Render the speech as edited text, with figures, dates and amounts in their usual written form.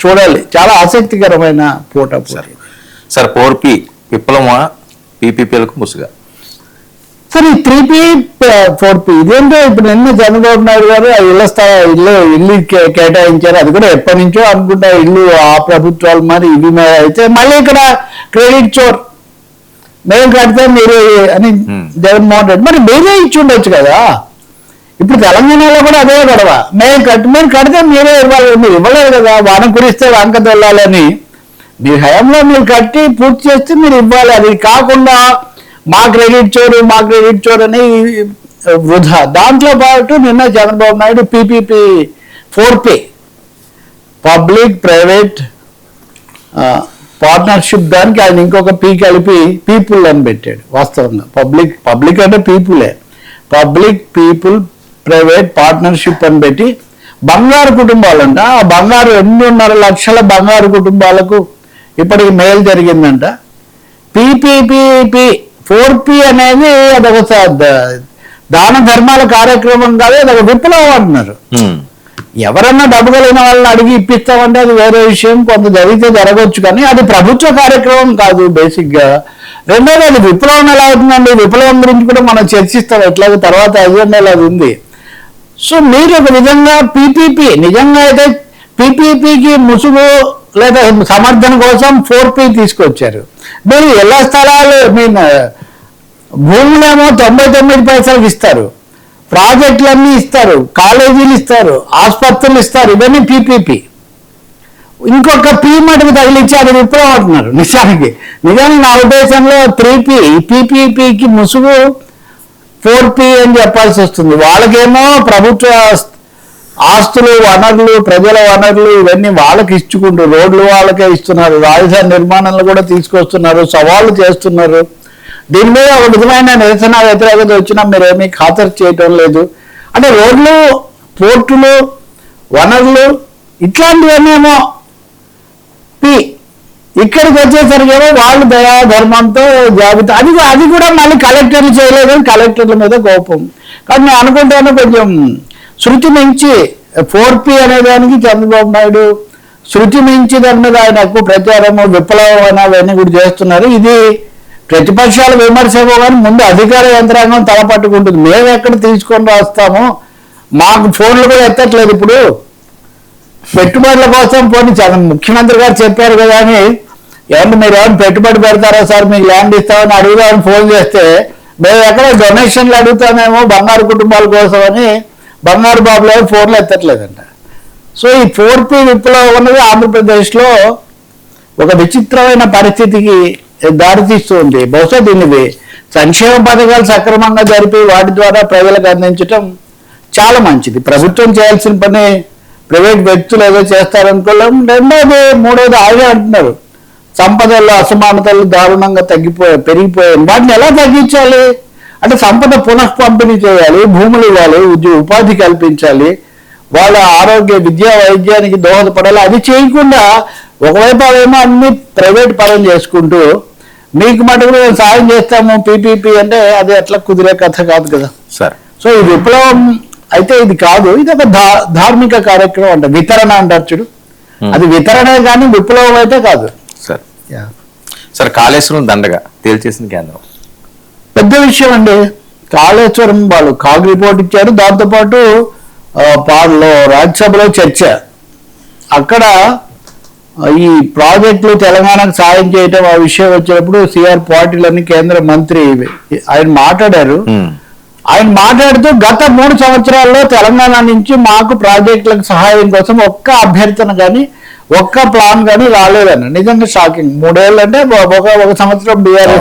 చూడాలి, చాలా ఆసక్తికరమైన పోటాపోటీ. Sir 4P విప్లవమా పీపీపీలకు ముసుగా? సార్ ఈ 3P 4P ఇదేంటో ఇప్పుడు నిన్న చంద్రబాబు నాయుడు గారు ఇల్లు కేటాయించారు. అది కూడా ఎప్పటి నుంచో అనుకుంటా ఇల్లు ఆ ప్రభుత్వాలు మరి ఇవి అయితే మళ్ళీ ఇక్కడ క్రెడిట్ చోర్ మేము కడితే మీరు అని జగన్మోహన్ రెడ్డి మరి మీరే ఇచ్చి ఉండొచ్చు కదా. ఇప్పుడు తెలంగాణలో కూడా అదే గొడవ, మేము కడితే మీరే ఇవ్వాలి, మీరు ఇవ్వలేదు కదా. వాన కురిస్తే వంక తెల్లాలని మీ హయాంలో మీరు కట్టి పూర్తి చేస్తే మీరు ఇవ్వాలి. అది కాకుండా మా క్రెడిట్ చోరు అని వృధా. దాంట్లో పాటు నిన్న Chandrababu Naidu PPP 4P public private partnership దానికి ఆయన ఇంకొక P కలిపి పీపుల్ అని పెట్టాడు. వాస్తవంగా పబ్లిక్ అంటే పీపులే, పీపుల్ ప్రైవేట్ పార్ట్నర్షిప్ అని పెట్టి బంగారు కుటుంబాలంట. ఆ బంగారు 2.5 లక్షల బంగారు కుటుంబాలకు ఇప్పటికి మేలు జరిగిందంట. PPP 4P అనేది అదొక దాన ధర్మాల కార్యక్రమం కాదు, అదొక విప్లవం అంటున్నారు. ఎవరన్నా డబ్బు కలిగిన వాళ్ళని అడిగి ఇప్పిస్తామంటే అది వేరే విషయం, కొంత జరిగితే జరగవచ్చు, కానీ అది ప్రభుత్వ కార్యక్రమం కాదు బేసిక్ గా. రెండోది అది విప్లవం ఎలా అవుతుందండి, విప్లవం గురించి కూడా మనం చర్చిస్తాం ఎట్లాగో తర్వాత అజెండాలో అది ఉంది. సో మీరు ఒక విధంగా PPP నిజంగా అయితే PPPకి ముసుగు లేదా సమర్థన కోసం 4P తీసుకొచ్చారు. మీరు ఇళ్ల స్థలాలు భూములేమో 99 పైసలకు ఇస్తారు, ప్రాజెక్టులన్నీ ఇస్తారు, కాలేజీలు ఇస్తారు, ఆసుపత్రులు ఇస్తారు, ఇవన్నీ PPP. ఇంకొక P మటుకు తగిలిచ్చి అది విప్లవం అంటున్నారు. నిజానికి నా ఉద్దేశంలో 3P PPPకి ముసుగు 4P అని చెప్పాల్సి వస్తుంది. వాళ్ళకేమో ప్రభుత్వ ఆస్తులు, వనరులు, ప్రజల వనరులు ఇవన్నీ వాళ్ళకి ఇచ్చుకుంటూ రోడ్లు వాళ్ళకే ఇస్తున్నారు, రాజధాని నిర్మాణాలు కూడా తీసుకొస్తున్నారు, సవాళ్ళు చేస్తున్నారు. దీని మీద ఒక విధమైన నిరసన వ్యతిరేకత వచ్చినా మీరేమీ ఖాతరు చేయటం లేదు. అంటే రోడ్లు, పోర్టులు, వనరులు ఇట్లాంటివన్నీ ఏమో P. ఇక్కడికి వచ్చేసరికి ఏమో వాళ్ళు దయా ధర్మంతో జాబితా అది కూడా మళ్ళీ కలెక్టర్లు చేయలేదని కలెక్టర్ల మీద కోపం. కానీ నేను అనుకుంటాను కొంచెం శృతి మించి 4P అనేదానికి చంద్రబాబు నాయుడు శృతి మించి దాని మీద ఆయన ఎక్కువ ప్రచారము, విప్లవం అని అవన్నీ కూడా చేస్తున్నారు. ఇది ప్రతిపక్షాల విమర్శకు కానీ ముందు అధికార యంత్రాంగం తలపట్టుకుంటుంది. మేము ఎక్కడ తీసుకొని రాస్తాము, మాకు ఫోన్లు కూడా ఎత్తట్లేదు. ఇప్పుడు పెట్టుబడుల కోసం పోనీ ముఖ్యమంత్రి గారు చెప్పారు కదా అని ఏమంటే మీరు ఏమైనా పెట్టుబడి పెడతారా సార్, మీకు ల్యాండ్ ఇస్తామని అడుగుదామని ఫోన్ చేస్తే మేము ఎక్కడ డొనేషన్లు అడుగుతామేమో బంగారు కుటుంబాల కోసం అని బంగారు బాబులు ఎవరు ఫోన్లు ఎత్తట్లేదంట. సో ఈ 4P విప్లవం ఉన్నది ఆంధ్రప్రదేశ్లో ఒక విచిత్రమైన పరిస్థితికి దారితీస్తుంది. బహుశా దీనివి సంక్షేమ పథకాలు సక్రమంగా జరిపి వాటి ద్వారా ప్రజలకు అందించడం చాలా మంచిది. ప్రభుత్వం చేయాల్సిన పని ప్రైవేట్ వ్యక్తులు ఏదో చేస్తారనుకోలేం. రెండోది, మూడోది ఆయనే అంటున్నారు సంపదల్లో అసమానతలు దారుణంగా పెరిగిపోయాయి. వాటిని ఎలా తగ్గించాలి అంటే సంపద పునః పంపిణీ చేయాలి, భూములు ఇవ్వాలి, ఉపాధి కల్పించాలి, వాళ్ళ ఆరోగ్య, విద్యా, వైద్యానికి దోహదపడాలి. అది చేయకుండా ఒకవైపు అవేమో అన్ని ప్రైవేట్ పరం చేసుకుంటూ మీకు మటుకు మేము సాయం చేస్తాము PPP అంటే అది ఎట్లా కుదిరే కథ కాదు కదా సార్. సో ఈ విప్లవం అయితే ఇది కాదు, ఇది ఒక ధార్మిక కార్యక్రమం అంట, వితరణ అంటారు చూడు, అది వితరణే కానీ విప్లవం అయితే కాదు సార్. సార్ కాళేశ్వరం దండగా తేల్చేసింది కేంద్రం, పెద్ద విషయం అండి. కాళేశ్వరం వాళ్ళు కాగ్ రిపోర్ట్ ఇచ్చారు, దాంతోపాటు రాజ్యసభలో చర్చ. అక్కడ ఈ ప్రాజెక్టులు తెలంగాణకు సాయం చేయటం ఆ విషయం వచ్చినప్పుడు సిఆర్ పాటిల్ అని కేంద్ర మంత్రి ఆయన మాట్లాడారు. ఆయన మాట్లాడుతూ గత 3 సంవత్సరాల్లో తెలంగాణ నుంచి మాకు ప్రాజెక్టులకు సహాయం కోసం ఒక్క అభ్యర్థన కానీ ఒక్క ప్లాన్ కానీ రాలేదని. నిజంగా షాకింగ్. 3 ఏళ్ళు అంటే ఒక సంవత్సరం BRS